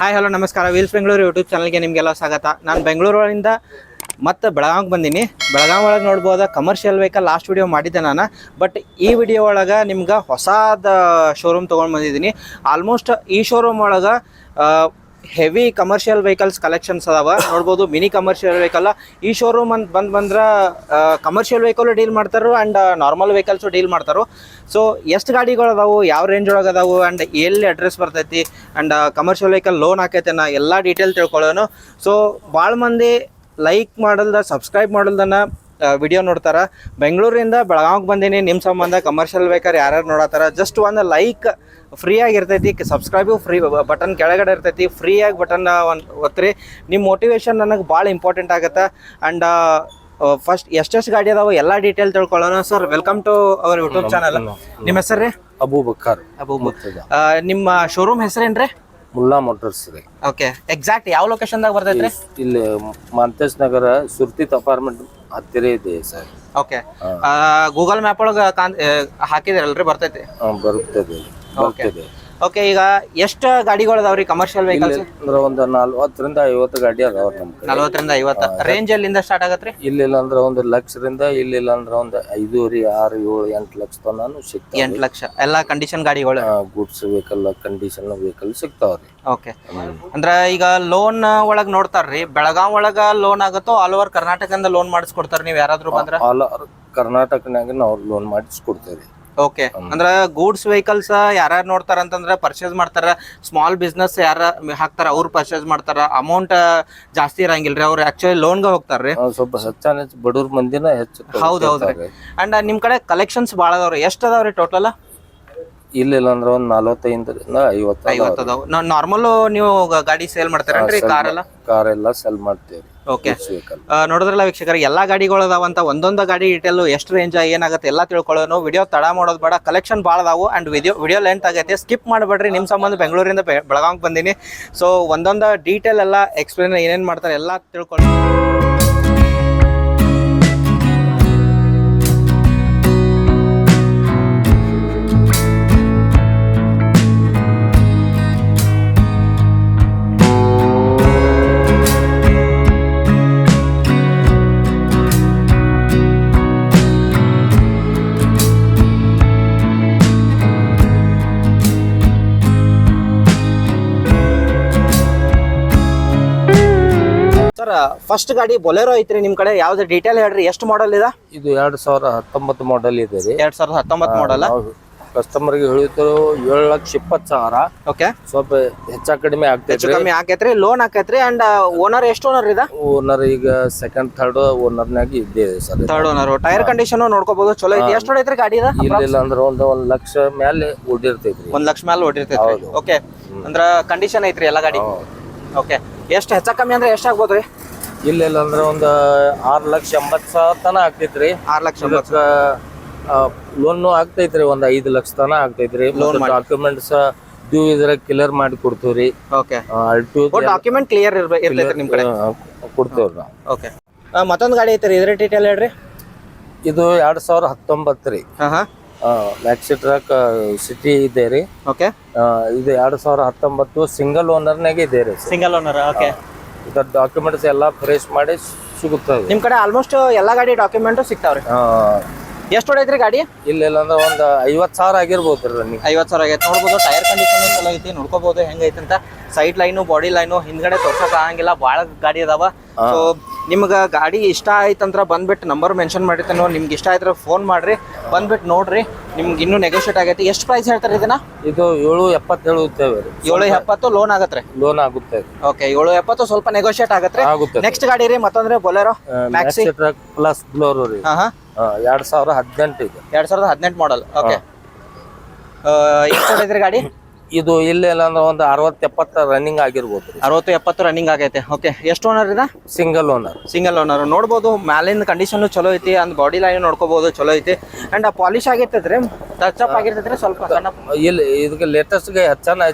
Hi hello ನಮಸ್ಕಾರ. Wheels Bengaluru YouTube ಚಾನಲ್ಗೆ ನಿಮಗೆಲ್ಲ ಸ್ವಾಗತ. ನಾನು ಬೆಂಗಳೂರಿನಿಂದ ಮತ್ತೆ ಬೆಳಗಾವಿಗೆ ಬಂದೀನಿ. ಬೆಳಗಾವಿ ಒಳಗೆ ನೋಡ್ಬೋದ ಕಮರ್ಷಿಯಲ್ ವೆಹಿಕಲ್ ಲಾಸ್ಟ್ ವಿಡಿಯೋ ಮಾಡಿದ್ದೆ ನಾನು. ಬಟ್ ಈ ವಿಡಿಯೋ ಒಳಗೆ ನಿಮ್ಗೆ ಹೊಸದ ಶೋರೂಮ್ ತೊಗೊಂಡು ಬಂದಿದ್ದೀನಿ. ಆಲ್ಮೋಸ್ಟ್ ಈ ಶೋರೂಮ್ ಒಳಗೆ ಹೆವಿ ಕಮರ್ಷಿಯಲ್ ವೆಹಿಕಲ್ಸ್ ಕಲೆಕ್ಷನ್ಸ್ ಅದಾವ. ನೋಡ್ಬೋದು ಮಿನಿ ಕಮರ್ಷಿಯಲ್ ವೆಹಿಕಲ್. ಈ ಶೋರೂಮ್ ಅಂತ ಬಂದ್ರೆ ಕಮರ್ಷಿಯಲ್ ವೆಹಿಕಲ್ ಡೀಲ್ ಮಾಡ್ತಾರೋ ಆ್ಯಂಡ್ ನಾರ್ಮಲ್ ವೆಹಿಕಲ್ಸು ಡೀಲ್ ಮಾಡ್ತಾರೋ. ಸೊ ಎಷ್ಟು ಗಾಡಿಗಳು ಅದಾವು, ಯಾವ ರೇಂಜ್ ಒಳಗೆ ಅದಾವು, ಆ್ಯಂಡ್ ಎಲ್ಲಿ ಅಡ್ರೆಸ್ ಬರ್ತೈತಿ, ಆ್ಯಂಡ್ ಕಮರ್ಷಿಯಲ್ ವೆಹಿಕಲ್ ಲೋನ್ ಹಾಕೈತೆನ ಎಲ್ಲ ಡೀಟೇಲ್ ತಿಳ್ಕೊಳ್ಳೋನು. ಸೊ ಭಾಳ ಮಂದಿ ಲೈಕ್ ಮಾಡಲ್ದ ಸಬ್ಸ್ಕ್ರೈಬ್ ಮಾಡಲ್ದನ್ನ ವಿಡಿಯೋ ನೋಡ್ತಾರೆ. ಬೆಂಗಳೂರಿಂದ ಬೆಳಗಾವಿಗೆ ಬಂದೀನಿ ನಿಮ್ಮ ಸಂಬಂಧ. ಕಮರ್ಷಿಯಲ್ ವೆಹಿಕಲ್ ಯಾರ್ಯಾರು ನೋಡತ್ತಾರ ಜಸ್ಟ್ ಒಂದು ಲೈಕ್ ಫ್ರೀ ಆಗಿರ್ತೈತಿ, ಸಬ್ಸ್ಕ್ರೈಬು ಫ್ರೀ ಬಟನ್ ಕೆಳಗಡೆ ಇರ್ತೈತಿ, ಫ್ರೀಯಾಗಿ ಬಟನ್ ಒತ್ತಿರಿ. ನಿಮ್ಮ ಮೋಟಿವೇಶನ್ ನನಗೆ ಭಾಳ ಇಂಪಾರ್ಟೆಂಟ್ ಆಗುತ್ತೆ. ಆ್ಯಂಡ್ ಫಸ್ಟ್ ಎಷ್ಟೆಷ್ಟು ಗಾಡಿ ಅದಾವೆ ಎಲ್ಲ ಡೀಟೇಲ್ ತಿಳ್ಕೊಳ್ಳೋಣ. Sir welcome to our YouTube channel. ನಿಮ್ಮ ಹೆಸರು ರೀ? ಅಬೂಬಕ್ಕರ್. ನಿಮ್ಮ ಶೋರೂಮ್ ಹೆಸರೇನು ರೀ? ಮುಲ್ಲಾ ಮೋಟರ್ಸ್ ರೀ. ಓಕೆ, ಎಕ್ಸಾಕ್ಟ್ ಯಾವ ಲೊಕೇಶನ್ದಾಗ ಬರ್ತೈತ್ರಿ? ಇಲ್ಲಿ ಮಾಂತೇಶ್ ನಗರ ಸುರ್ತಿತ್ ಅಪಾರ್ಟ್ಮೆಂಟ್ ಹತ್ತಿರ ಇದೆ ಸರ್. ಓಕೆ, ಗೂಗಲ್ ಮ್ಯಾಪ್ ಒಳಗೆ ಹಾಕಿದಿರಲ್ರಿ ಬರ್ತೈತಿ? ಬರುತ್ತದೆ. ಓಕೆ, ಈಗ ಎಷ್ಟು ಗಾಡಿಗಳು ಅದಾವ್ರಿ ಕಮರ್ಷಿಯಲ್ ವೆಹಿಕಲ್ಸ್? ಅಂದ್ರೆ ಒಂದು 40ರಿಂದ 50 ಗಾಡಿ ಅದಾವ. 40ರಿಂದ 50 ರೇಂಜ್ ಎಲ್ಲಿಂದ ಸ್ಟಾರ್ಟ್ ಆಗತ್ರಿ? ಇಲ್ಲಿಲ್ಲ ಅಂದ್ರೆ 1 ಲಕ್ಷದಿಂದ, ಇಲ್ಲಿಲ್ಲ ಅಂದ್ರೆ ಒಂದು 5, 6, 7, 8 ಲಕ್ಷ ತನಕ ಸಿಗ್ತಾವ. 8 ಲಕ್ಷ ಎಲ್ಲ ಕಂಡೀಷನ್ ಗಾಡಿಗಳು, ಗೂಡ್ಸ್ ವೆಹಿಕಲ್, ಕಂಡೀಷನ್ ವೆಹಿಕಲ್ ಸಿಗ್ತಾವ್ರಿ. ಓಕೆ, ಅಂದ್ರ ಈಗ ಲೋನ್ ಒಳಗ್ ನೋಡ್ತಾರ್ರಿ, ಬೆಳಗಾವ್ ಒಳಗ ಲೋನ್ ಆಗತ್ತೋ ಆಲ್ ಓವರ್ ಕರ್ನಾಟಕದಿಂದ ಲೋನ್ ಮಾಡಿಸ್ಕೊಡ್ತಾರ ನೀವು ಯಾರಾದ್ರೂ ಬಂದ್ರ? ಆಲ್ ಕರ್ನಾಟಕನಾಗ ನಾವು ಲೋನ್ ಮಾಡಿಸ್ಕೊಡ್ತೇವ್ರಿ. ಓಕೆ, ಅಂದ್ರ ಗೂಡ್ಸ್ ವೆಹಿಕಲ್ಸ್ ಯಾರ್ಯಾರು ನೋಡ್ತಾರ ಅಂತಂದ್ರೆ ಪರ್ಚೇಸ್ ಮಾಡ್ತಾರ, ಸ್ಮಾಲ್ ಬಿಸ್ನೆಸ್ ಯಾರ ಹಾಕ್ತಾರ ಅವ್ರು ಪರ್ಚೇಸ್ ಮಾಡ್ತಾರ. ಅಮೌಂಟ್ ಜಾಸ್ತಿ ಇರಂಗಿಲ್ರಿ, ಅವ್ರು ಆಕ್ಚುಲಿ ಲೋನ್ಗೆ ಹೋಗ್ತಾರ್ರಿ. ಸ್ವಲ್ಪ ಹೆಚ್ಚಾನ ಬಡವ್ರ ಮಂದಿನ ಹೆಚ್ಚು. ಹೌದೌದ್ರಿ. ಅಂಡ್ ನಿಮ್ ಕಡೆ ಕಲೆಕ್ಷನ್ಸ್ ಭಾಳ ಅದಾವ್ರಿ. ಎಷ್ಟ್ ಅದಾವ್ರಿ ಟೋಟಲ್? ಇಲ್ಲ ಅಂದ್ರೆ ಒಂದು 45ರಿಂದ 50 ಅದಾವ. ನಾರ್ಮಲ್ ನೀವು ಗಾಡಿ ಸೇಲ್ ಮಾಡ್ತಾರೇನ್ರಿ? ಕಾರ್ ಎಲ್ಲ ಸೆಲ್ ಮಾಡ್ತೇವ್ರಿ. ಓಕೆ, ನೋಡಿದ್ರಲ್ಲ ವೀಕ್ಷಕರ, ಎಲ್ಲಾ ಗಾಡಿಗಳು ಅದಾವಂತ. ಒಂದೊಂದು ಗಾಡಿ ಡೀಟೇಲ್ ಎಷ್ಟು ರೇಂಜ್ ಏನಾಗುತ್ತೆ ಎಲ್ಲ ತಿಳ್ಕೊಳ್ಳೋನು. ವಿಡಿಯೋ ತಡ ಮಾಡೋದು ಬೇಡ, ಕಲೆಕ್ಷನ್ ಭಾಳ ಅದಾವು. ಅಂಡ್ ವಿಡಿಯೋ ಲೆಂತ್ ಆಗೈತೆ, ಸ್ಕಿಪ್ ಮಾಡಬೇಡ್ರಿ. ನಿಮ್ಮ ಸಂಬಂಧ ಬೆಂಗಳೂರಿಂದ ಬೆಳಗಾವಿಗೆ ಬಂದೀನಿ. ಸೊ ಒಂದೊಂದು ಡೀಟೇಲ್ ಎಲ್ಲ ಎಕ್ಸ್ಪ್ಲೇನ್ ಏನೇನು ಮಾಡ್ತಾರೆ ಎಲ್ಲ ತಿಳ್ಕೊಳ್ಳಿ. ಸರ್, ಫಸ್ಟ್ ಗಾಡಿ ಬೊಲೆರೋ ಐತ್ರಿ ನಿಮ್ ಕಡೆ. ಯಾವ್ದು ಡೀಟೇಲ್ ಹೇಳ್ರಿ, ಎಷ್ಟು ಮಾಡಲ್ ಇದೆ? ಇದು 2019 ಮಾಡಲ್ ಇದೆ ರೀ. 2019 ಮಾಡಲ್. ಕಸ್ಟಮರ್ಗೆ ಹೇಳಿದ್ರು 7,20,000. ಓಕೆ, ಸ್ವಲ್ಪ ಹೆಚ್ಚ ಕಡಿಮೆ ಆಗ್ತೈತ್ರಿ. ಕಮ್ಮಿ ಆಕೈತ್ರಿ, ಲೋನ್ ಆಕೈತ್ರಿ. ಅಂಡ್ ಓನರ್ ಎಷ್ಟು ಓನರ್ ಇದೆ? ಓನರ್ ಈಗ ಸೆಕೆಂಡ್ ಥರ್ಡ್ ಓನರ್ನಾಗ ಇದ್ದೇ sir. Third owner. Tyre condition ನೋಡ್ಕೋಬಹುದು, ಚಲೋ ಐತಿ. ಎಷ್ಟು ಹೊಡೈತ್ರಿ ಗಾಡಿ? ಇಲ್ಲ ಅಂದ್ರೆ ಒಂದು 1 ಲಕ್ಷ ಮೇಲೆ ಓಡಿರ್ತೈತ್ರಿ. 1 ಲಕ್ಷ ಮೇಲೆ ಓಡಿರ್ತೈತಿ. ಓಕೆ, ಅಂದ್ರ ಕಂಡೀಷನ್ ಐತ್ರಿ ಎಲ್ಲ ಗಾಡಿ. ಓಕೆ, ಎಷ್ಟು ಹೆಚ್ಚ ಕಮ್ಮಿ ಅಂದ್ರೆ ಎಷ್ಟು ಆಗ್ಬೋದ್ರಿ? ಇಲ್ಲ ಅಂದ್ರೆ ಒಂದು 6,80,000 ತನ ಆಗ್ತೈತ್ರಿ. 6,80,000 ಲೋನ್ ಆಗ್ತೈತ್ರಿ. ಒಂದು 5 ಲಕ್ಷ ತನ ಆಗ್ತೈತ್ರಿ. ಡಾಕ್ಯುಮೆಂಟ್ಸ್ ಡ್ಯೂ ಇದ್ರೆ ಕ್ಲಿಯರ್ ಮಾಡಿ ಕೊಡ್ತೀವ್ರಿ. ಓಕೆ, ಡಾಕ್ಯುಮೆಂಟ್ ಕ್ಲಿಯರ್ ಇರ್ತೈತ್ರಿ ನಿಮ್ ಕಡೆ? ಕೊಡ್ತೇವ್ರಿ ನಾವು. ಓಕೆ, ಮತ್ತೊಂದು ಗಾಡಿ ಐತ್ರಿ, ಇದ್ರ ಡೀಟೇಲ್ ಹೇಳ್ರಿ. ಇದು 2019 ರೀ. ಮ್ಯಾಕ್ಸಿ ಟ್ರಕ್ ಸಿಟಿ ಇದೆ ರೀ. ಓಕೆ, ಇದು 2019 ಸಿಂಗಲ್ ಓನರ್ನಾಗೆ ಇದೆ ರೀ. Single owner. ಓಕೆ, ಇದರ ಡಾಕ್ಯುಮೆಂಟ್ಸ್ ಎಲ್ಲ ಫ್ರೆಶ್ ಮಾಡಿ ಸಿಗುತ್ತವೆ ನಿಮ್ ಕಡೆ. ಆಲ್ಮೋಸ್ಟ್ ಎಲ್ಲಾ ಗಾಡಿ ಡಾಕ್ಯುಮೆಂಟ್ ಸಿಗ್ತಾವ್ರಿ. ಎಷ್ಟು ಹೊಡೈತ್ರಿ ಗಾಡಿ? ಇಲ್ಲ ಅಂದ್ರೆ ಒಂದು 50,000 ಆಗಿರ್ಬೋದು ರನ್ನಿಂಗ್. 50,000 ಆಗೈತೆ. ನೋಡ್ಬೋದು ಟೈರ್ ಕಂಡೀಷನ್ ಚಲೋ ಐತಿ, ನೋಡ್ಕೋಬಹುದು ಹೆಂಗೈತಿ ಅಂತ. ಸೈಡ್ ಲೈನು, ಬಾಡಿ ಲೈನು, ಹಿಂದ್ಗಡೆ ತೋರ್ಸಕ್ ಆಗಂಗಿಲ್ಲ, ಭಾಳ ಗಾಡಿ ಅದಾವ. ಸೊ ನಿಮ್ಗೆ ಗಾಡಿ ಇಷ್ಟ ಆಯ್ತಂದ್ರ ಬಂದ್ಬಿಟ್ಟು ನಂಬರ್ ಮೆನ್ಷನ್ ಮಾಡಿರ್ತಾನೆ. ನಿಮ್ಗೆ ಇಷ್ಟ ಆಯ್ತರ ಫೋನ್ ಮಾಡ್ರಿ, ಬಂದ್ಬಿಟ್ಟು ನೋಡ್ರಿ. ನಿಮ್ಗೆ ಇನ್ನೂ ನೆಗೋಷಿಯೇಟ್ ಆಗೈತಿ. ಎಷ್ಟು ಪ್ರೈಸ್ ಹೇಳ್ತಾರೆ ಇದನ್ನ? ಇದು 7,70 ಹೇಳುತ್ತೇವೆ. 7,70 ಲೋನ್ ಆಗತ್ರಿ? ಲೋನ್ ಆಗುತ್ತೆ. ಓಕೆ, 7,70 ಸ್ವಲ್ಪ ನೆಗೋಷಿಯೇಟ್ ಆಗತ್ರಿ. ನೆಕ್ಸ್ಟ್ ಗಾಡಿ ರೀ ಮತ್ತಂದ್ರೆ ಬೊಲೆರೋ ಮ್ಯಾಕ್ಸಿ ಟ್ರಕ್ ಪ್ಲಸ್ ಬ್ಲೋರೋ ರೀ. 2018 ಇದೆ. 2018 ಮಾಡಲ್. ಓಕೆ, ಎಷ್ಟು ಹೊಡೈತ್ರಿ ಗಾಡಿ? ಇದು ಇಲ್ಲ ಅಂದ್ರೆ ಒಂದು 60-70 ರನ್ನಿಂಗ್ ಆಗಿರ್ಬೋದು. 60-70 ರನ್ನಿಂಗ್ ಆಗೈತೆ. ಓಕೆ, ಎಷ್ಟು ಓನರ್ ಇದೆ? Single owner. Single owner. ನೋಡ್ಬೋದು ಮ್ಯಾಲಿನ ಕಂಡೀಷನ್ ಚಲೋ ಐತಿ, ಅಂದ್ ಬಾಡಿ ಲೈನ್ ನೋಡ್ಕೋಬಹುದು, ಚಲೋ ಐತಿ. ಅಂಡ್ ಪಾಲಿಶ್ ಆಗಿರ್ತೈತ್ರಿ, ಟಚ್ ಅಪ್ ಆಗಿರ್ತೈತ್ರಿ ಸ್ವಲ್ಪ ಸಣ್ಣ. ಇಲ್ಲ, ಇದಕ್ಕೆ ಲೇಟೆಸ್ಟ್ಗೆ ಹೆಚ್ಚ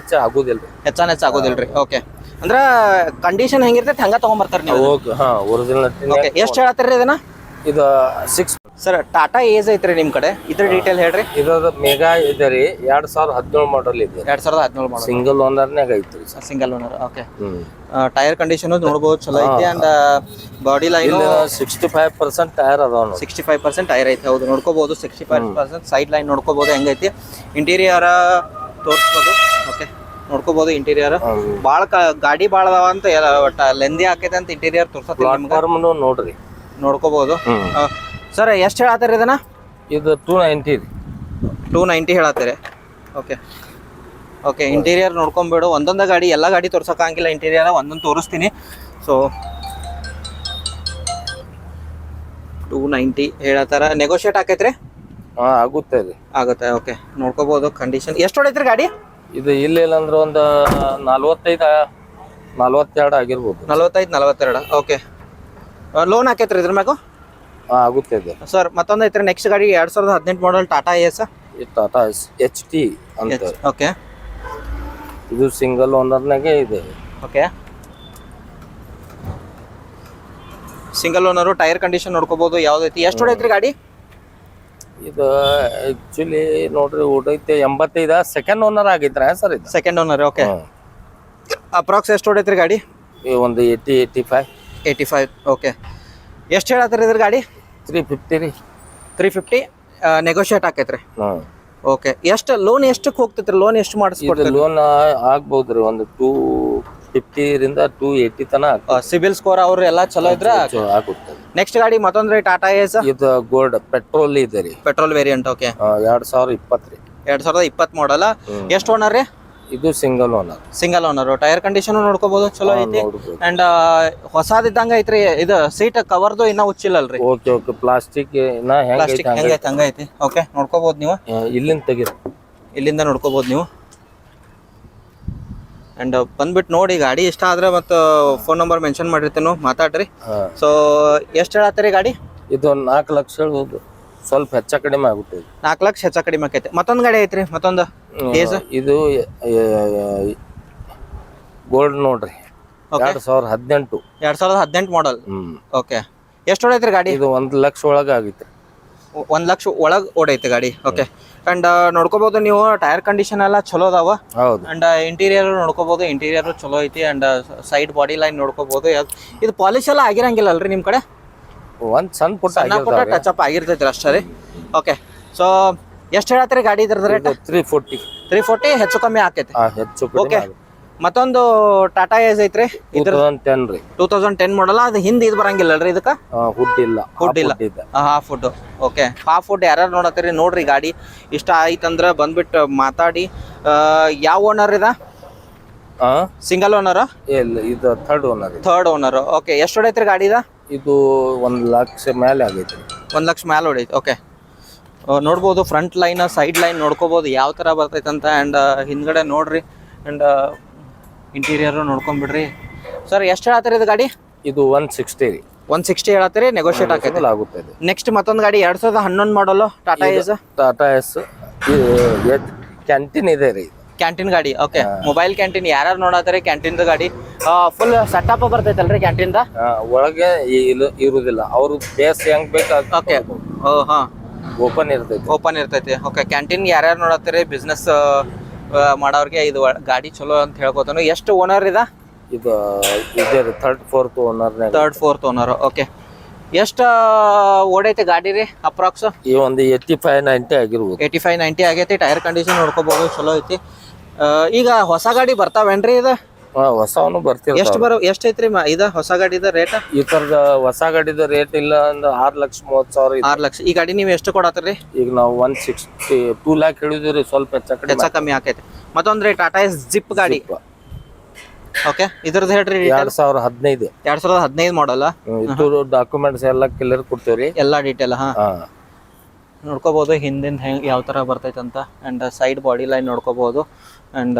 ಆಗೋದಿಲ್ರಿ. ಹೆಚ್ಚ ಆಗೋದಿಲ್ರಿ. ಓಕೆ, ಅಂದ್ರ ಕಂಡೀಷನ್ ಹೆಂಗಿರ್ತೈತಿ ಹಂಗ ತಗೊಂಡ್ಬರ್ತಾರ ನೀವು? ಒರಿಜಿನಲ್. ಓಕೆ, ಎಷ್ಟು ಹೇಳತ್ತೀರಿ ಇದನ್ನ? ಇದು 6 ಸರ್ ಟಾಟಾ ಏಸ್ ಐತ್ರಿ ನಿಮ್ಮ ಕಡೆ ಇದ್ರ ಡೀಟೇಲ್ ಹೇಳ್ರಿ. ಇದ್ರ ಮೆಗಾ ಇದೆ ರೀ 2017 ಮಾಡಲ್ ಇದೆ. 2017 ಮಾಡಲ್ ಸಿಂಗಲ್ ಓನರ್ನಾಗ ಐತ್ರಿ sir. Single owner. Okay. Tyre condition ನೋಡ್ಬೋದು ಚಲೋ ಐತಿ. ಅಂಡ್ ಬಾಡಿ ಲೈನ್ 65% ಟೈರ್ ಅದಾವ. 65% ಟೈರ್ ಐತಿ. ಹೌದು ನೋಡ್ಕೋಬಹುದು. 65% ಸೈಡ್ ಲೈನ್ ನೋಡ್ಕೋಬಹುದು ಹೆಂಗೈತಿ. ಇಂಟೀರಿಯರ್ ತೋರಿಸ್ಬೋದು. ಓಕೆ ನೋಡ್ಕೋಬಹುದು. ಇಂಟೀರಿಯರ್ ಭಾಳ ಗಾಡಿ ಭಾಳ ಅದಾವ ಅಂತ ಲೆಂದಿ ಹಾಕೈತೆ ಅಂತ ಇಂಟೀರಿಯರ್ ತೋರ್ಸತ್ತೀವಿ ನೋಡ್ರಿ ನೋಡ್ಕೋಬಹುದು. ಸರ್ ಎಷ್ಟು ಹೇಳತ್ತೀರಿ ಇದನ್ನ? ಇದು 290 ರೀ. 290 ಹೇಳತ್ತೀರಿ. Okay okay. ಇಂಟೀರಿಯರ್ ನೋಡ್ಕೊಂಬಿಡು. ಒಂದೊಂದು ಗಾಡಿ ಎಲ್ಲ ಗಾಡಿ ತೋರ್ಸೋಕ್ಕಾಗಿಲ್ಲ. ಇಂಟೀರಿಯರ್ ಒಂದೊಂದು ತೋರಿಸ್ತೀನಿ. ಸೊ 290 ಹೇಳತ್ತಾರ. ನೆಗೋಷಿಯೇಟ್ ಆಕೈತ್ರಿ? ಆಗುತ್ತೆ ರೀ. ಆಗುತ್ತೆ. ಓಕೆ ನೋಡ್ಕೋಬಹುದು. ಕಂಡೀಷನ್ ಎಷ್ಟು ಹೊಡೈತ್ರಿ ಗಾಡಿ? ಇದು ಇಲ್ಲ ಅಂದ್ರೆ ಒಂದು 45-42 ಆಗಿರ್ಬೋದು. 45-42. ಓಕೆ. ಲೋನ್ ಹಾಕೈತ್ರಿ ಇದ್ರ ಮ್ಯಾಗ? ಆಗುತ್ತೆ ಇದೆ ಸರ್. ಮತ್ತೊಂದು ಐತ್ರಿ ನೆಕ್ಸ್ಟ್ ಗಾಡಿ 2018 model Tata Ace. Tata HT ಅಂತ. ಓಕೆ. ಇದು ಸಿಂಗಲ್ ಓನರ್ನಾಗೆ ಇದೆ. Okay. Single owner. Tyre condition ನೋಡ್ಕೋಬಹುದು ಯಾವ್ದೈತಿ. ಎಷ್ಟು ಹೊಡೈತ್ರಿ ಗಾಡಿ? ಇದು ಆಕ್ಚುಲಿ ನೋಡ್ರಿ ಓಡೈತೆ 85. ಸೆಕೆಂಡ್ ಓನರ್ ಆಗೈತ್ರ ಸರ್ ಇದು? Second owner. ಓಕೆ. ಅಪ್ರಾಕ್ಸ್ ಎಷ್ಟು ಹೊಡೈತ್ರಿ ಗಾಡಿ? ಒಂದು 85. ಓಕೆ. ಎಷ್ಟು ಹೇಳತ್ತೀರಿ ಇದ್ರ ಗಾಡಿ? 350 ರೀ. 350 ನೆಗೋಷಿಯೇಟ್ ಆಕೈತ್ರಿ. ಓಕೆ. ಎಷ್ಟು ಲೋನ್ ಎಷ್ಟಕ್ಕೆ ಹೋಗ್ತೈತ್ರಿ? ಲೋನ್ ಎಷ್ಟು ಮಾಡಿಸ್ಕೊಡ್ತೀರಿ? ಲೋನ್ ಆಗ್ಬೋದ್ರಿ ಒಂದು 250 280 ತನ. ಸಿಬಿಲ್ ಸ್ಕೋರ್ ಅವ್ರು ಎಲ್ಲ ಚಲೋ ಇದ್ರ ಆಗುತ್ತೆ. ನೆಕ್ಸ್ಟ್ ಗಾಡಿ ಮತ್ತೊಂದ್ರಿ ಟಾಟಾ ಏಸ್. ಇದು ಗೋಲ್ಡ್ ಪೆಟ್ರೋಲ್ ಇದೆ ರೀ. Petrol variant. ಓಕೆ. 2020 ರೀ. 2020 ಮಾಡಲ್ಲ. ಎಷ್ಟು ಓನರ್ ರೀ? ಇದು single owner. Single owner. Tyre condition ನೋಡ್ಕೋಬಹುದು ಚಲೋ ಐತಿ. ಅಂಡ್ ಹೊಸದಿದ್ದಂಗ ಐತ್ರಿ. ಇದು ಸೀಟ್ ಕವರ್ದು ಇನ್ನ ಉಚ್ಚಿಲ್ಲಲ್ರಿ? Okay okay. ಪ್ಲಾಸ್ಟಿಕ್ ಹೆಂಗೈತಿ ಹಂಗೈತಿ. ಓಕೆ ನೋಡ್ಕೋಬಹುದು ನೀವು. ಇಲ್ಲಿಂದ ತೆಗೀರಿ. ಇಲ್ಲಿಂದ ನೋಡ್ಕೋಬಹುದು ನೀವು. ಅಂಡ್ ಬಂದ್ಬಿಟ್ಟು ನೋಡಿ. ಗಾಡಿ ಇಷ್ಟ ಆದ್ರೆ ಮತ್ತು ಫೋನ್ ನಂಬರ್ ಮೆನ್ಷನ್ ಮಾಡಿರ್ತೀನಿ, ಮಾತಾಡ್ರಿ. ಸೊ ಎಷ್ಟು ಹೇಳತ್ತೀರಿ ಗಾಡಿ? ಇದು 4 ಲಕ್ಷ ಹೇಳ್ಬೋದು. ಸ್ವಲ್ಪ ಹೆಚ್ಚ ಕಡಿಮೆ ಆಗುತ್ತೆ. 4 ಲಕ್ಷ ಹೆಚ್ಚ ಕಡಿಮೆ ಆಕೈತಿ. ಮತ್ತೊಂದು ಗಾಡಿ ಐತ್ರಿ. ಮತ್ತೊಂದು ಇದು ಗೋಲ್ಡ್ ನೋಡ್ರಿ. 2018. 2018 ಮಾಡಲ್. ಓಕೆ. ಎಷ್ಟು ಹೊಡೈತ್ರಿ ಗಾಡಿ? ಇದು 1 ಲಕ್ಷ ಒಳಗೆ ಆಗಿತ್ತು. 1 ಲಕ್ಷ ಒಳಗೆ ಓಡೈತಿ ಗಾಡಿ. ಓಕೆ. ಅಂಡ್ ನೋಡ್ಕೋಬಹುದು ನೀವು. ಟೈರ್ ಕಂಡೀಷನ್ ಎಲ್ಲ ಚಲೋ ಅದಾವ. ಹೌದು. And interior ನೋಡ್ಕೋಬಹುದು. ಇಂಟೀರಿಯರ್ ಚಲೋ ಐತಿ. ಅಂಡ್ ಸೈಡ್ ಬಾಡಿ ಲೈನ್ ನೋಡ್ಕೋಬಹುದು. ಇದು ಪಾಲಿಶ್ ಎಲ್ಲ ಆಗಿರಂಗಿಲ್ಲ ಅಲ್ರಿ ನಿಮ್ ಕಡೆ? ಒಂದ್ ಸಣ್ಣ ಪುಟ್ಟ ಟಚ್ ಅಪ್ ಆಗಿರ್ತೈತ್ರಿ ಅಷ್ಟೇ ರೀ. ಓಕೆ. ಸೊ ಎಷ್ಟು ಹೇಳತ್ತೀರಿ ಗಾಡಿ ಇದ್ರದ್ದು ರೇಟ್? 340 ಹೆಚ್ಚು ಕಮ್ಮಿ ಆಕೈತಿ. ಓಕೆ. ಮತ್ತೊಂದು ಟಾಟಾ ಏಸ್ ಐತ್ರಿ. 2010 ಮಾಡಲ್ಲ. ಅದು ಹಿಂದೆ ಇದು ಬರಂಗಿಲ್ಲ ಅಲ್ರಿ ಇದಕ್ಕೆ? ಹುಡ್ ಇಲ್ಲ. Half food. Okay. Half food ಯಾರ್ಯಾರು ನೋಡತ್ತೀರಿ ನೋಡ್ರಿ. ಗಾಡಿ ಇಷ್ಟ ಆಯ್ತಂದ್ರ ಬಂದ್ಬಿಟ್ಟು ಮಾತಾಡಿ. ಯಾವ ಓನರ್ ಇದ? Single owner? ಇಲ್ಲ, ಇದು ಥರ್ಡ್ ಓನರ್. ಓಕೆ. ಎಷ್ಟು ಹೊಡೈತ್ರಿ ಗಾಡಿ ಇದ? ಇದು 1 ಲಕ್ಷ ಮೇಲೆ ಆಗೈತಿ. 1 ಲಕ್ಷ ಮೇಲೆ ಹೊಡೈತಿ. ಓಕೆ. ನೋಡ್ಬೋದು ಫ್ರಂಟ್ ಲೈನ್ ಸೈಡ್ ಲೈನ್ ನೋಡ್ಕೋಬಹುದು ಯಾವ ಥರ ಬರ್ತೈತೆ ಅಂತ. ಆ್ಯಂಡ್ ಹಿಂದ್ಗಡೆ ನೋಡ್ರಿ. And interior ನೋಡ್ಕೊಂಬಿಡ್ರಿ. ಸರ್ ಎಷ್ಟು ಹೇಳತ್ತೀರಿ ಇದು ಗಾಡಿ? ಇದು 160 ರೀ. 160 ಹೇಳತ್ತೀರಿ. ನೆಗೋಷಿಯೇಟ್ ಆಗುತ್ತೆ. ನೆಕ್ಸ್ಟ್ ಮತ್ತೊಂದು ಗಾಡಿ 2011 ಮಾಡಲು ಟಾಟಾ ಏಸ್. ಕ್ಯಾಂಟೀನ್ ಇದೆ ರೀ. ಕ್ಯಾಂಟೀನ್ ಗಾಡಿ. ಓಕೆ. ಮೊಬೈಲ್ ಕ್ಯಾಂಟೀನ್ ಯಾರು ನೋಡತ್ತಾರೆ? ಕ್ಯಾಂಟೀನ್ ಗಾಡಿ ಫುಲ್ ಸೆಟಪ್ ಬರ್ತೈತಲ್ರಿ ಕ್ಯಾಂಟೀನ್ದ? ಒಳಗೆ ಇರುದಿಲ್ಲ. ಅವ್ರು ಬೇಸ್ ಹೆಂಗ್ ಬೇಕಾಗ. ಓಕೆ. ಹಾ. ಓಪನ್ ಇರ್ತೈತಿ. ಓಕೆ. ಕ್ಯಾಂಟೀನ್ ಯಾರ್ಯಾರು ನೋಡತ್ತೀರಿ ಬಿಸ್ನೆಸ್ ಮಾಡೋರಿಗೆ ಇದು ಗಾಡಿ ಚಲೋ ಅಂತ ಹೇಳ್ಕೊತಾನು. ಎಷ್ಟು ಓನರ್ ಇದ? ಇದು ಥರ್ಡ್ ಫೋರ್ತ್ ಓನರ್. ಓಕೆ. ಎಷ್ಟು ಓಡೈತೆ ಗಾಡಿ ರೀ ಅಪ್ರಾಕ್ಸ್? ಈ ಒಂದು 85-90 ಆಗಿರ್ಬೋದು. 85-90 ಆಗೈತಿ. ಟೈರ್ ಕಂಡೀಷನ್ ನೋಡ್ಕೋಬಹುದು ಚಲೋ ಐತಿ. ಈಗ ಹೊಸ ಗಾಡಿ ಬರ್ತಾವೇನ್ರಿ ಇದು? ಹೊಸವನು ಬರ್ತೀವಿ. ಎಷ್ಟು ಐತ್ರಿ ಇದು ಹೊಸ ಗಾಡಿದ ರೇಟ್? ಈ ತರದ ಹೊಸ ಗಾಡಿದ ರೇಟ್ ಇಲ್ಲ ಅಂದ್ರೆ 6,30,000. 6 ಲಕ್ಷ. ಈ ಗಾಡಿ ನೀವು ಎಷ್ಟು ಕೊಡತ್ತೀರಿ? ಈಗ ನಾವು 2 ಲ್ಯಾಕ್ ಹೇಳಿದ್ರಿ. ಸ್ವಲ್ಪ ಹೆಚ್ಚ ಕಮ್ಮಿ ಆಕೈತಿ. ಮತ್ತೊಂದ್ರಿ ಟಾಟಾ ಏಸ್ ಜಿಪ್ ಗಾಡಿ. ಓಕೆ. ಇದ್ರದ್ದು ಹೇಳ್ರಿ. 2015 ಮಾಡಲ್ಲ. ಇದು ಡಾಕ್ಯುಮೆಂಟ್ಸ್ ಎಲ್ಲ ಕ್ಲಿಯರ್ ಕೊಡ್ತೇವ್ರಿ. ಎಲ್ಲ ಡೀಟೇಲ್. ನೋಡ್ಕೋಬಹುದು ಹಿಂದಿಂದ ಹೆಂಗ್ ಯಾವ ತರ ಬರ್ತೈತೆ ಅಂತ. ಅಂಡ್ ಸೈಡ್ ಬಾಡಿ ಲೈನ್ ನೋಡ್ಕೋಬಹುದು. ಅಂಡ್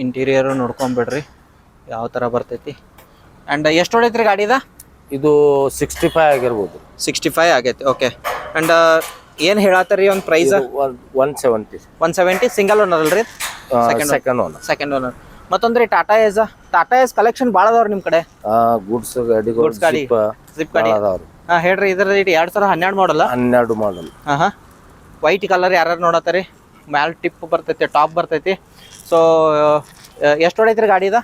ಇಂಟೀರಿಯರ್ ನೋಡ್ಕೊಂಬಿಡ್ರಿ ಯಾವ ಥರ ಬರ್ತೈತಿ. ಆ್ಯಂಡ್ ಎಷ್ಟು ಹೊಡೈತ್ರಿ ಗಾಡಿದ? ಇದು 65 ಆಗಿರ್ಬೋದು. 65 ಆಗೈತಿ. ಓಕೆ. ಆ್ಯಂಡ್ ಏನು ಹೇಳತ್ತೀರಿ ಒಂದು ಪ್ರೈಸ್? 170. ಸಿಂಗಲ್ ಓನರ್ ಅಲ್ರಿ? Second owner. ಮತ್ತೊಂದ್ರಿ ಟಾಟಾ ಏಸ್ ಕಲೆಕ್ಷನ್ ಭಾಳ ಅದಾವ್ರಿ ನಿಮ್ಮ ಕಡೆ? ಗೂಡ್ಸ್ ಗಾಡಿ. ಜಿಪ್ ಗಾಡಿ. ಹಾಂ ಹೇಳ್ರಿ ಇದ್ರ ರೇಟ್ 2012 ಮಾಡಲ್ಲ. 12 ಮಾಡಲ್. ಹಾಂ ವೈಟ್ ಕಲರ್ ಯಾರು ನೋಡತ್ತಾರೆ, ಮ್ಯಾಲ್ ಟಿಪ್ ಬರ್ತೈತಿ, ಟಾಪ್ ಬರ್ತೈತಿ. ಸೊ ಎಷ್ಟು ಹೊಡೈತ್ರಿ ಗಾಡಿ ಇದ?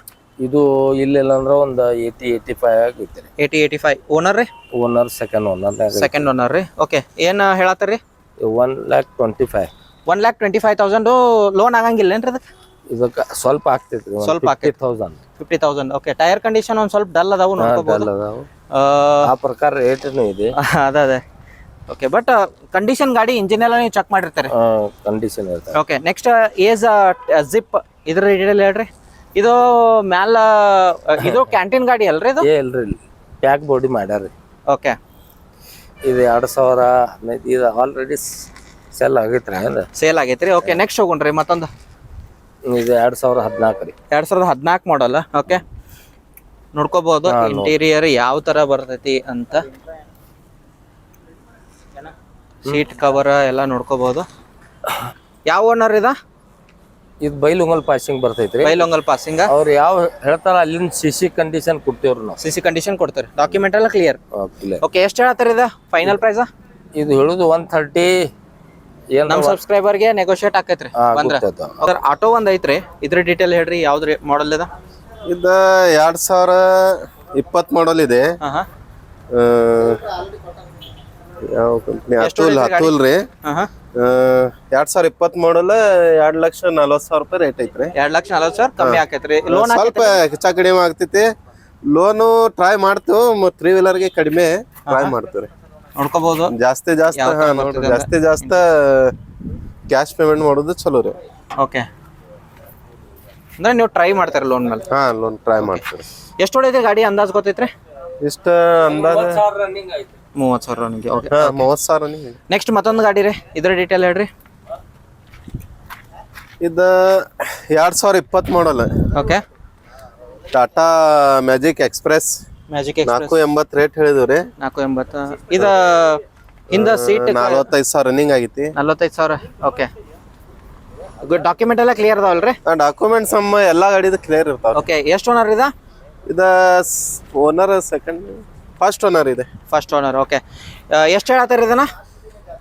ಇದು ಇಲ್ಲೆಲ್ಲ ಅಂದ್ರೆ ಒಂದು 80-85 ಆಗೈತೆ ರೀ. 80-85. ಓನರ್ ರೀ? ಓನರ್ ಸೆಕೆಂಡ್ ಓನರ್ ರೀ. ಓಕೆ ಏನು ಹೇಳತ್ತೀರಿ? 1,25,000. 1,25,000 ಲೋನ್ ಆಗಂಗಿಲ್ಲ ಅದಕ್ಕೆ? ಇದಕ್ಕೆ ಸ್ವಲ್ಪ ಆಗ್ತೈತಿ, ಸ್ವಲ್ಪ 50,000. ಓಕೆ ಟೈರ್ ಕಂಡೀಷನ್ ಒಂದು ಸ್ವಲ್ಪ ಡಲ್ ಅದಾವು ನೋಡ್ಕೋಬಹುದು. ಆ ಪ್ರಕಾರ ರೇಟನು ಇದೆ. ಅದೇ ಓಕೆ ಬಟ್ ಕಂಡೀಷನ್ ಗಾಡಿ ಇಂಜಿನ್ ಎಲ್ಲ ನೀವು ಚೆಕ್ ಮಾಡಿರ್ತಾರೆ. ಕಂಡೀಷನ್ ಇರ್ತದೆ. ಓಕೆ ನೆಕ್ಸ್ಟ್ ಏಸ್ ಜಿಪ್ ಇದ್ರ ಡೀಟೇಲ್ ಹೇಳ್ರಿ. ಇದು ಮ್ಯಾಲ ಇದು ಕ್ಯಾಂಟೀನ್ ಗಾಡಿ ಅಲ್ರಿ ಇದು? ಇಲ್ರಿ ಪ್ಯಾಕ್ ಬಾಡಿ ಮಾಡ್ಯಾರಿ. ಓಕೆ ಇದು 2015 ಇದು ಆಲ್ರೆಡಿ ಸೆಲ್ ಆಗೈತ್ರಿ. ಸೇಲ್ ಆಗೈತ್ರಿ. ಓಕೆ ನೆಕ್ಸ್ಟ್ ಹೋಗೋಣ್ರಿ ಮತ್ತೊಂದು. ಇದು 2014 ರೀ. 2014 ಮಾಡಲ್ಲ. ಓಕೆ ನೋಡ್ಕೋಬಹುದು ಇಂಟೀರಿಯರ್ ಯಾವ ತರ ಬರ್ತೈತಿ ಅಂತ. ಸೀಟ್ ಕವರ್ ಎಲ್ಲ ನೋಡ್ಕೋಬಹುದು. ಯಾವ ಓನರ್ ಇದ? ಇದು ಬೈಲೊಂಗಲ್ ಪಾಸಿಂಗ್ ಬರ್ತೈತ್ರಿ. ಬೈಲೊಂಗಲ್ ಪಾಸಿಂಗ್. ಅವ್ರು ಯಾವ ಹೇಳ್ತಾರ ಅಲ್ಲಿನ CC ಕಂಡೀಷನ್ ಕೊಡ್ತೇವ್ರಿ ನಾವು. CC ಕಂಡೀಷನ್ ಕೊಡ್ತಾರೆ, ಡಾಕ್ಯುಮೆಂಟ್ ಎಲ್ಲ ಕ್ಲಿಯರ್. ಓಕೆ ಎಷ್ಟು ಹೇಳ್ತಾರೆ ಇದ ಫೈನಲ್ ಪ್ರೈಸ್? ಇದು ಹೇಳುದು 130. ನಮ್ಮ ಸಬ್ಸ್ಕ್ರೈಬರ್ಗೆ ನೆಗೋಷಿಯೇಟ್ ಆಕೈತ್ರಿ ಬಂದ್ರೆ. ಸರ್ ಆಟೋ ಒಂದ್ ಐತ್ರಿ, ಇದ್ರ ಡೀಟೇಲ್ ಹೇಳ್ರಿ. ಯಾವ್ದ್ರಿ ಮಾಡಲ್ ಇದ? ಇದು 2020 ಮಾಡಲ್ ಇದೆ. ಯಾವ ಕಂಪ್ನಿ? ಅತುಲ್ ರೀ. 2020 ಮಾಡಲ್ 2,40,000 ರೂಪಾಯಿ ರೇಟ್ ಐತ್ರಿ. 2,40,000 ಕಮ್ಮಿ ಆಕೈತ್ರಿ. ಲೋನ್ ಸ್ವಲ್ಪ ಹೆಚ್ಚ ಕಡಿಮೆ ಆಗ್ತೈತಿ. ಲೋನು ಟ್ರೈ ಮಾಡ್ತೀವಿ, 3 ವೀಲರ್ಗೆ ಕಡಿಮೆ ಟ್ರೈ ಮಾಡ್ತೀವಿ. ನೋಡ್ಕೋಬಹುದು. ಜಾಸ್ತಿ ಕ್ಯಾಶ್ ಪೇಮೆಂಟ್ ಮಾಡೋದು ಚಲೋ ರೀ. ಓಕೆ ಅಂದ್ರೆ ನೀವು ಟ್ರೈ ಮಾಡ್ತಾರೆ ಲೋನ್ ಮೇಲೆ? ಲೋನ್ ಟ್ರೈ ಮಾಡ್ತೀವಿ. ಎಷ್ಟು ಹೊಡೈತಿ ಗಾಡಿ ಅಂದಾಜ್ ಗೊತ್ತೈತ್ರಿ? ಇಷ್ಟ ಅಂದಾಜ 30,000 ರನ್ನಿಂಗ್. ಓಕೆ 30,000. ನೆಕ್ಸ್ಟ್ ಮತ್ತೊಂದು ಗಾಡಿ ರೀ, ಇದ್ರ ಡೀಟೇಲ್ ಹೇಳ್ರಿ. ಇದು 2020 model. Okay Tata Magic Express. 480 rate ಹೇಳಿದ್ರಿ. 480. ಇದ ಹಿಂದ ಸೀಟ್ 45,000 ರನ್ನಿಂಗ್ ಆಗೈತಿ. 45,000. ಓಕೆ ಡಾಕ್ಯುಮೆಂಟ್ ಎಲ್ಲ ಕ್ಲಿಯರ್ ಅದಾವಲ್ರಿ? ಡಾಕ್ಯುಮೆಂಟ್ಸ್ ನಮ್ಮ ಎಲ್ಲಾ ಗಾಡಿದು ಕ್ಲಿಯರ್ ಇರ್ತಾವ. ಓಕೆ ಎಷ್ಟು ಓನರ್ ಇದ? ಇದ ಓನರ್ ಫಸ್ಟ್ ಓನರ್ ಇದೆ. First owner. ಓಕೆ ಎಷ್ಟು ಹೇಳತ್ತೀರಿ ಇದನ್ನ?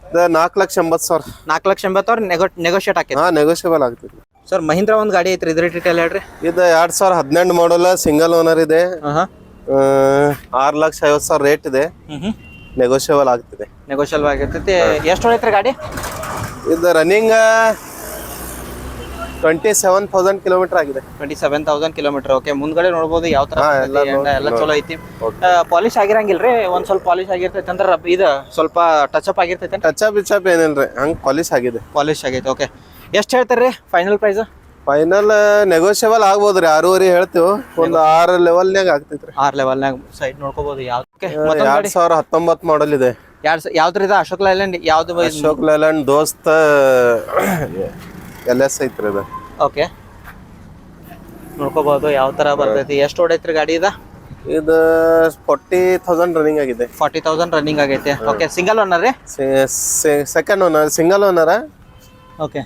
ಇದು 4,80,000. 4,80,000 ನೆಗೋಷಿಯೇಟ್ ಆಕೈತಿ. ನೆಗೋಷಿಯಬಲ್ ಆಗ್ತೈತಿ. ಸರ್ ಮಹೀಂದ್ರ ಒಂದು ಗಾಡಿ ಐತ್ರಿ, ಇದ್ರ ಡೀಟೇಲ್ ಹೇಳ್ರಿ. ಇದು 2018 ಮಾಡಲ್ ಸಿಂಗಲ್ ಓನರ್ ಇದೆ. 6,50,000 ರೇಟ್ ಇದೆ. ನೆಗೋಷಿಯಬಲ್ ಆಗ್ತಿದೆ. ನೆಗೋಷಿಯಬಲ್ ಆಗೈತಿ. ಎಷ್ಟು ಹೊಡೈತ್ರಿ ಗಾಡಿ? ಇದು ರನ್ನಿಂಗ್ 27,000 ಕಿಲೋಮೀಟರ್ ಆಗಿದೆ. 27,000 ಕಿಲೋಮೀಟರ್. ಓಕೆ ಮುಂದ್ಗಡೆ ನೋಡ್ಬೋದು ಯಾವ ತರ ಎಲ್ಲ ಚಲೋ ಐತಿ. ಪಾಲಿಶ್ ಆಗಿರಂಗಿಲ್ರಿ? ಒಂದ್ ಸ್ವಲ್ಪ ಪಾಲಿಶ್ ಆಗಿರ್ತೈತಿ ಅಂದ್ರೆ ಇದು ಸ್ವಲ್ಪ ಟಚ್ ಅಪ್ ಆಗಿರ್ತೈತಿ. ಟಚ್ ಅಪ್ ಏನಿಲ್ರಿ, ಹಂಗ್ ಪಾಲಿಶ್ ಆಗಿದೆ. ಪಾಲಿಶ್ ಆಗೈತಿ. ಓಕೆ ಎಷ್ಟು ಹೇಳ್ತಾರ್ರಿ ಫೈನಲ್ ಪ್ರೈಸ್? ಫೈನಲ್ ನೆಗೋಷಿಯಬಲ್ ಆಗ್ಬೋದ್ರಿ. 6,500 ಹೇಳ್ತೀವಿ. ಒಂದು 6 ಲೆವೆಲ್ನಾಗ ಆಗ್ತೈತ್ರಿ. 6 ಲೆವೆಲ್ನಾಗ ಸೈಡ್ ನೋಡ್ಕೋಬಹುದು. ಯಾವ್ದು? 2019 ಮಾಡಲ್ ಇದೆ. ಯಾವ್ದ್ರಿ? ಅಶೋಕ್ ಲೈಲ್ಯಾಂಡ್. ಯಾವ್ದು? ಅಶೋಕ್ ಲೈಲ್ಯಾಂಡ್ ದೋಸ್ತ್ LS ಐತ್ರಿ ಇದು. ಓಕೆ ನೋಡ್ಕೋಬಹುದು ಯಾವ ತರ ಬರ್ತೈತಿ. ಎಷ್ಟು ಹೊಡೈತ್ರಿ ಗಾಡಿ ಇದ? ಇದು 40,000 ರನ್ನಿಂಗ್ ಆಗಿದೆ. 40,000 ರನ್ನಿಂಗ್ ಆಗೈತೆ. ಓಕೆ ಸಿಂಗಲ್ ಓನರ್ ರೀ? Second owner. ಸಿಂಗಲ್ ಓನರ. ಓಕೆ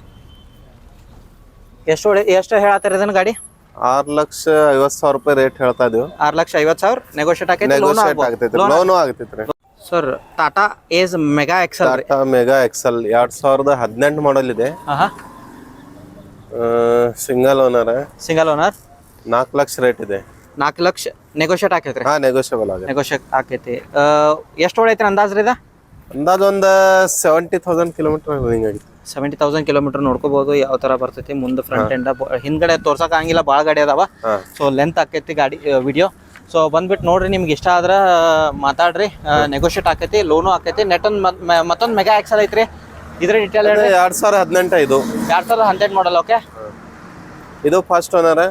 ಎಷ್ಟು ಹೇಳತ್ತೀರಿ ಇದನ್ನ ಗಾಡಿ? 6,50,000 ರೂಪಾಯಿ ರೇಟ್ ಹೇಳ್ತಾ ಇದೀವಿ. 6,50,000 ನೆಗೋಷಿಯೇಟ್ ಆಗೈತೆ. ಲೋನು ಆಗ್ತೈತ್ರಿ. Sir Tata Ace Mega Excel. Tata Mega Excel 2018 model ಇದೆ. Single owner. 4 ಲಕ್ಷ ರೇಟ್ ಇದೆ. 4 ಲಕ್ಷ ನೆಗೋಷಿಯೇಟ್ ಆಕೈತ್ರಿ? ನೆಗೋಷಿಯಬಲ್ ಆಗಿದೆ. ನೆಗೋಷಿಯೇಟ್ ಆಕೈತಿ. ಎಷ್ಟು ಹೊಡೈತ್ರಿ ಅಂದಾಜ್ರಿ ಇದ? ಅಂದಾಜು ಒಂದು 70,000 ಕಿಲೋಮೀಟರ್ ರನ್ನಿಂಗ್ ಆಗಿತ್ತು. 70,000 ಕಿಲೋಮೀಟರ್ ನೋಡ್ಕೋಬಹುದು ಯಾವ ತರ ಬರ್ತೈತಿ. ಮುಂದೆ ಫ್ರಂಟ್ ಎಂಡ್ ಹಿಂದ್ಗಡೆ ತೋರ್ಸಕ್ ಆಗಿಲ್ಲ, ಭಾಳ ಗಾಡಿ ಅದಾವ. ಸೊ ಲೆಂತ್ ಆಕೈತಿ ಗಾಡಿ ವಿಡಿಯೋ. ಸೊ ಬಂದ್ಬಿಟ್ಟು ನೋಡ್ರಿ, ನಿಮ್ಗೆ ಇಷ್ಟ ಆದ್ರ ಮಾತಾಡ್ರಿ. ನೆಗೋಷಿಯೇಟ್ ಆಕೈತಿ, ಲೋನು ಆಕೈತಿ. ಮತ್ತೊಂದು ಮೆಗಾ ಎಕ್ಸೆಲ್ ಐತ್ರಿ, ಇದ್ರ ಡೀಟೇಲ್ ಹೇಳಿ. 2018 ಇದು. 2018 ಮಾಡಲ್. ಓಕೆ ಇದು ಫಸ್ಟ್ ಓನರ್.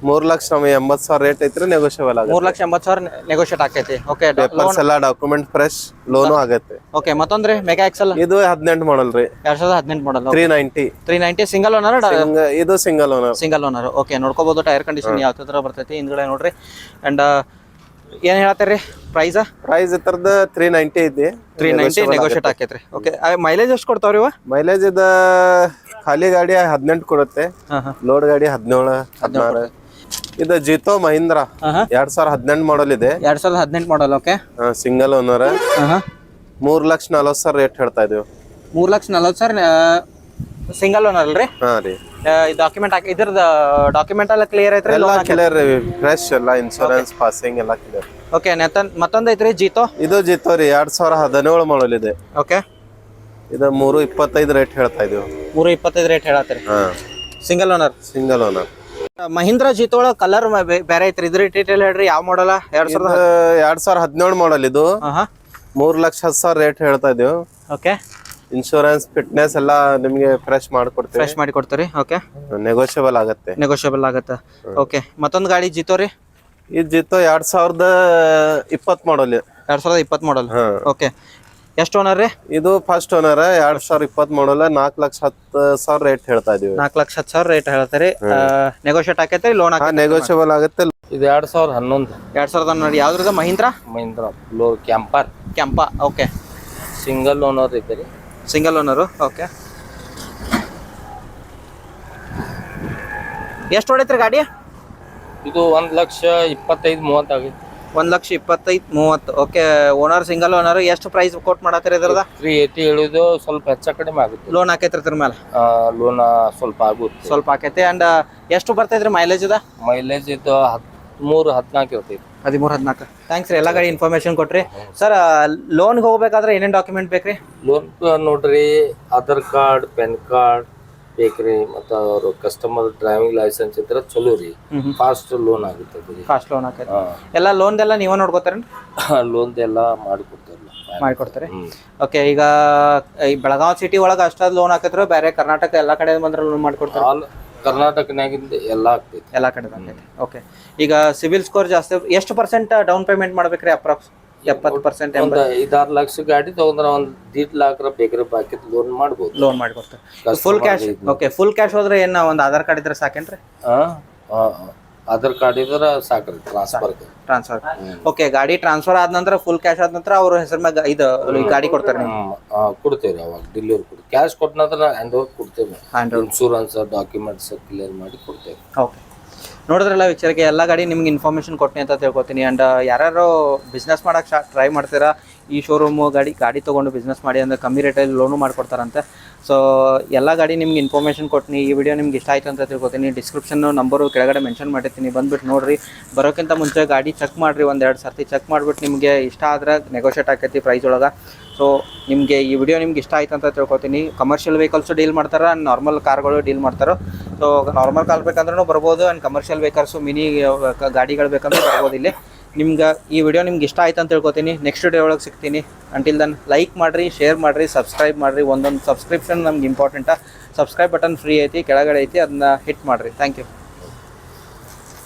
3,80,000 ರೇಟ್ ಐತ್ರಿ. ನೆಗೋಷಿಯಬಲ್ ಆಗುತ್ತೆ. 3,80,000 ನೆಗೋಷಿಯೇಟ್ ಆಕೈತಿ. ಓಕೆ ಪೇಪರ್ಸ್ ಎಲ್ಲ ಡಾಕ್ಯುಮೆಂಟ್ ಫ್ರೆಶ್, ಲೋನು ಆಗತ್ತೆ. ಓಕೆ ಮತ್ತೊಂದ್ರಿ ಮೆಗಾ ಎಕ್ಸೆಲ್. ಇದು 18 ಮಾಡಲ್ ರೀ. 2018 ಮಾಡಲ್. 390 single owner. ಇದು ಸಿಂಗಲ್ ಓನರ್. ಓಕೆ ನೋಡ್ಕೋಬಹುದು. ಟೈರ್ ಕಂಡೀಷನ್ ಯಾವ ತರ ಬರ್ತೈತಿ ಹಿಂದ್ಗಡೆ ನೋಡ್ರಿ. ಅಂಡ್ ಏನ್ ಹೇಳತ್ತೀರಿ ಪ್ರೈಸ್? ಇದ್ರದ್ದು 390 ಇದೆ. 390 ನೆಗೋಷಿಯೇಟ್ ಆಕೈತ್ರಿ. ಓಕೆ ಮೈಲೇಜ್ ಎಷ್ಟು ಕೊಡ್ತಾವ್ರಿ ಇವ? ಮೈಲೇಜ್ ಇದ ಖಾಲಿ ಗಾಡಿ 18 ಕೊಡುತ್ತೆ. ಲೋಡ್ ಗಾಡಿ 17, 16. ಇದು ಜಿತೋ ಮಹೀಂದ್ರ ಹಾಂ 2018 ಮಾಡಲ್ ಇದೆ. 2018 ಮಾಡಲ್. Okay, single owner. ಹಾಂ 3,40,000 ರೇಟ್ ಹೇಳ್ತಾ ಇದೀವಿ. 3,40,000 ಸಿಂಗಲ್ ಓನರ್ ಅಲ್ರಿ? ಹಾ ರೀ. ಡಾಕ್ಯುಮೆಂಟ್ ಇದ್ರದ್ದು ಡಾಕ್ಯುಮೆಂಟ್ ಎಲ್ಲ ಕ್ಲಿಯರ್ ಐತ್ರಿ? ಎಲ್ಲ ಕ್ಲಿಯರ್, ಫ್ರೆಶ್ ಎಲ್ಲ, ಇನ್ಶೂರೆನ್ಸ್ ಪಾಸಿಂಗ್ ಎಲ್ಲ ಕ್ಲಿಯರ್. ಓಕೆ, ಮತ್ತೊಂದು ಐತ್ರಿ ಜಿತೋ. ಇದು ಜಿತೋ ರೀ 2017 ಮಾಡಲ್ ಇದೆ. ಓಕೆ, ಇದು 3,25 ರೇಟ್ ಹೇಳ್ತಾ ಇದೀವಿ. 3,25 ರೇಟ್ ಹೇಳತ್ತೀರಿ. ಹಾ, single owner. Single owner. Mahindra Jeeto ಒಳಗೆ ಕಲರ್ ಬೇರೆ ಐತ್ರಿ, ಇದ್ರ ಡೀಟೇಲ್ ಹೇಳ್ರಿ. ಯಾವ ಮಾಡಲ್ಲ? 2017 ಮಾಡಲ್ ಇದು. 3,10,000 ರೇಟ್ ಹೇಳ್ತಾ ಇದೀವಿ. ಓಕೆ, ಇನ್ಶೂರೆನ್ಸ್ ಫಿಟ್ನೆಸ್ ಎಲ್ಲ ನಿಮ್ಗೆ ಫ್ರೆಶ್ ಮಾಡ್ಕೊಡ್ತೀವಿ. ಫ್ರೆಶ್ ಮಾಡಿ ಕೊಡ್ತೀರಿ. ಓಕೆ, ನೆಗೋಷಿಯಬಲ್ ಆಗತ್ತೆ. ನೆಗೋಷಿಯಬಲ್ ಆಗತ್ತೆ. ಓಕೆ, ಮತ್ತೊಂದು ಗಾಡಿ ಜಿತೋ ರೀ. ಈ ಜಿತೋ 2020 ಮಾಡಲ್. 2020 ಮಾಡಲ್. ಓಕೆ, ಎಷ್ಟು ಓನರ್ ರೀ? ಇದು ಫಸ್ಟ್ ಓನರ್. 2020 ಮಾಡಲ್. 4,10,000 ರೇಟ್ ಹೇಳ್ತಾ ಇದೀವಿ. 4,10,000 ರೇಟ್ ಹೇಳ್ತಾರೆ. ನೆಗೋಷಿಯೇಟ್ ಆಕೈತೆ, ಲೋನ್ ನೆಗೋಷಿಯಬಲ್ ಆಗುತ್ತೆ. ಇದು 2011. 2011. ಯಾವ್ದ್ರದ? Mahindra Camper. Camper. Okay, single owner ಐತೆ ರೀ. Single owner. ಓಕೆ, ಎಷ್ಟು ಹೊಡೈತ್ರಿ ಗಾಡಿ? ಇದು 1,25,30 ಆಗೈತಿ. 1,25,30. Okay, owner single owner. ಎಷ್ಟು ಪ್ರೈಸ್ ಕೊಟ್ ಮಾಡತ್ತೀರಿ ಇದ್ರದ? 380 ಹೇಳಿದ್ದು, ಸ್ವಲ್ಪ ಹೆಚ್ಚ ಕಡಿಮೆ ಆಗುತ್ತೆ. ಲೋನ್ ಹಾಕೈತ್ರಿ ಇದ್ರ ಮೇಲೆ? ಲೋನ್ ಸ್ವಲ್ಪ ಆಗುತ್ತೆ. ಸ್ವಲ್ಪ ಆಕೈತಿ. ಅಂಡ್ ಎಷ್ಟು ಬರ್ತೈತ್ರಿ ಮೈಲೇಜ್ ಇದ? ಮೈಲೇಜ್ ಇದು 13-14 ಇರ್ತೈತಿ. 13-14. ಥ್ಯಾಂಕ್ಸ್ ರೀ, ಎಲ್ಲ ಗಾಡಿ ಇನ್ಫಾರ್ಮೇಶನ್ ಕೊಟ್ರಿ. ಸರ್, ಲೋನ್ಗೆ ಹೋಗ್ಬೇಕಾದ್ರೆ ಏನೇನು ಡಾಕ್ಯುಮೆಂಟ್ ಬೇಕ್ರಿ? ಲೋನ್ ನೋಡ್ರಿ, ಆಧಾರ್ ಕಾರ್ಡ್, ಪ್ಯಾನ್ ಕಾರ್ಡ್ ಬೇಕ್ರಿ. ಮತ್ತು ಅವರು ಕಸ್ಟಮರ್ ಡ್ರೈವಿಂಗ್ ಲೈಸೆನ್ಸ್ ಇದ್ರೆ ಚಲೋ ರೀ. ಫಾಸ್ಟ್ ಲೋನ್ ಆಗುತ್ತೆ. ಫಾಸ್ಟ್ ಲೋನ್ ಆಕೈತಿ. ಎಲ್ಲ ಲೋನ್ದೆಲ್ಲ ನೀವೇ ನೋಡ್ಕೋತಾರೇನ್ರಿ? ಲೋನ್ದೆಲ್ಲ ಮಾಡಿಕೊಡ್ತಾರೆ. ಓಕೆ, ಈಗ ಈ ಬೆಳಗಾವಿ ಸಿಟಿ ಒಳಗೆ ಅಷ್ಟಾದ್ ಲೋನ್ ಹಾಕಿದ್ರು, ಬೇರೆ ಕರ್ನಾಟಕ ಎಲ್ಲ ಕಡೆ ಬಂದ್ರೆ ಲೋನ್ ಮಾಡ್ಕೊಡ್ತಾರೆ? ಕರ್ನಾಟಕನಾಗಿಂದ ಎಲ್ಲ ಆಗ್ತೈತಿ. ಎಲ್ಲ ಕಡೆ ಬಂದೈತಿ. ಓಕೆ, ಈಗ ಸಿವಿಲ್ ಸ್ಕೋರ್ ಜಾಸ್ತಿ, ಎಷ್ಟು % ಡೌನ್ ಪೇಮೆಂಟ್ ಮಾಡ್ಬೇಕ್ರಿ? ಅಪ್ರಾಕ್ಸ್ 70%. 5-6 ಲಕ್ಷ ಗಾಡಿ ತಗೊಂಡ್ರ 1.5 ಲಾಖ ಬೇಕ್ರಿ, ಬಾಕಿ ಲೋನ್ ಮಾಡ್ಬೋದು. ಲೋನ್ ಮಾಡಿಕೊಡ್ತಾರೆ. Full cash. Okay, full cash ಹೋದ್ರೆ ಏನು ಒಂದು ಆಧಾರ್ ಕಾರ್ಡ್ ಇದ್ರೆ ಸಾಕೇನ್ರಿ? ಆಧಾರ್ ಕಾರ್ಡ್ ಇದ್ರೆ ಸಾಕ್ರಿ. ಟ್ರಾನ್ಸ್ಫರ್. ಓಕೆ, ಗಾಡಿ ಟ್ರಾನ್ಸ್ಫರ್ ಆದ ನಂತರ, ಫುಲ್ ಕ್ಯಾಶ್ ಆದ ನಂತರ ಅವ್ರ ಹೆಸರು ಮ್ಯಾಗ ಇದು ಗಾಡಿ ಕೊಡ್ತಾರೆ? ಕೊಡ್ತೇವ್ರಿ. ಅವಾಗ ಡೆಲಿವರಿ ಕೊಡ್ತೀವಿ. ಕ್ಯಾಶ್ ಕೊಟ್ಟ ನಂತರ ಹ್ಯಾಂಡ್ ಓವರ್ ಕೊಡ್ತೇವೆ. ಇನ್ಶೂರೆನ್ಸ್ ಡಾಕ್ಯುಮೆಂಟ್ಸ್ ಕ್ಲಿಯರ್ ಮಾಡಿ ಕೊಡ್ತೇವೆ. ಓಕೆ, ನೋಡಿದ್ರಲ್ಲ ವೀಕ್ಷಕರಿಗೆ, ಎಲ್ಲ ಗಾಡಿ ನಿಮ್ಗೆ ಇನ್ಫಾರ್ಮೇಷನ್ ಕೊಡ್ತೀನಿ ಅಂತ ತಿಳ್ಕೊತೀನಿ. ಆ್ಯಂಡ್ ಯಾರು ಬಿಸ್ನೆಸ್ ಮಾಡೋಕ್ಕೆ ಟ್ರೈ ಮಾಡ್ತೀರಾ, ಈ ಶೋರೂಮು ಗಾಡಿ ತೊಗೊಂಡು ಬಿಸ್ನೆಸ್ ಮಾಡಿ ಅಂದರೆ ಕಮ್ಮಿ ರೇಟಲ್ಲಿ ಲೋನು ಮಾಡಿಕೊಡ್ತಾರಂತೆ. ಸೊ ಎಲ್ಲ ಗಾಡಿ ನಿಮ್ಗೆ ಇನ್ಫಾರ್ಮೇಷನ್ ಕೊಡ್ತೀನಿ. ಈ ವಿಡಿಯೋ ನಿಮ್ಗೆ ಇಷ್ಟ ಆಯಿತು ಅಂತ ತಿಳ್ಕೊತೀನಿ. ಡಿಸ್ಕ್ರಿಪ್ಷನ್ ನಂಬರು ಕೆಳಗಡೆ ಮೆನ್ಷನ್ ಮಾಡಿರ್ತೀನಿ, ಬಂದುಬಿಟ್ಟು ನೋಡಿರಿ. ಬರೋಕ್ಕಿಂತ ಮುಂಚೆ ಗಾಡಿ ಚೆಕ್ ಮಾಡಿರಿ, 1-2 ಸರ್ತಿ ಚೆಕ್ ಮಾಡಿಬಿಟ್ಟು ನಿಮಗೆ ಇಷ್ಟ ಆದರೆ ನೆಗೋಷಿಯೇಟ್ ಆಕೈತಿ ಪ್ರೈಸ್ ಒಳಗೆ. ಸೊ ನಿಮಗೆ ಈ ವಿಡಿಯೋ ನಿಮ್ಗೆ ಇಷ್ಟ ಆಯ್ತು ಅಂತ ತಿಳ್ಕೊತೀನಿ. ಕಮರ್ಷಿಯಲ್ ವೆಹಿಕಲ್ಸು ಡೀಲ್ ಮಾಡ್ತಾರೆ, ನಾರ್ಮಲ್ ಕಾರ್ಗಳು ಡೀಲ್ ಮಾಡ್ತಾರೆ. ಸೊ ನಾರ್ಮಲ್ ಕಾರ್ ಬೇಕಂದ್ರೂ ಬರ್ಬೋದು, ಆ್ಯಂಡ್ ಕಮರ್ಷಿಯಲ್ ವೆಹಿಕಲ್ಸು ಮಿನಿ ಗಾಡಿಗಳು ಬೇಕಂದ್ರೆ ಬರ್ಬೋದು ಇಲ್ಲಿ. ನಿಮ್ಗೆ ಈ ವಿಡಿಯೋ ನಿಮ್ಗೆ ಇಷ್ಟ ಆಯ್ತು ಅಂತ ತಿಳ್ಕೊತೀನಿ. ನೆಕ್ಸ್ಟ್ ವಿಡಿಯೋ ಒಳಗೆ ಸಿಗ್ತೀನಿ. ಅಂಟಿಲ್ ದನ್ ಲೈಕ್ ಮಾಡಿರಿ, ಶೇರ್ ಮಾಡಿರಿ, ಸಬ್ಸ್ಕ್ರೈಬ್ ಮಾಡಿರಿ. ಒಂದೊಂದು ಸಬ್ಸ್ಕ್ರಿಪ್ಷನ್ ನಮ್ಗೆ ಇಂಪಾರ್ಟೆಂಟ. ಸಬ್ಸ್ಕ್ರೈಬ್ ಬಟನ್ ಫ್ರೀ ಐತಿ, ಕೆಳಗಡೆ ಐತಿ, ಅದನ್ನ ಹಿಟ್ ಮಾಡಿರಿ. Thank you.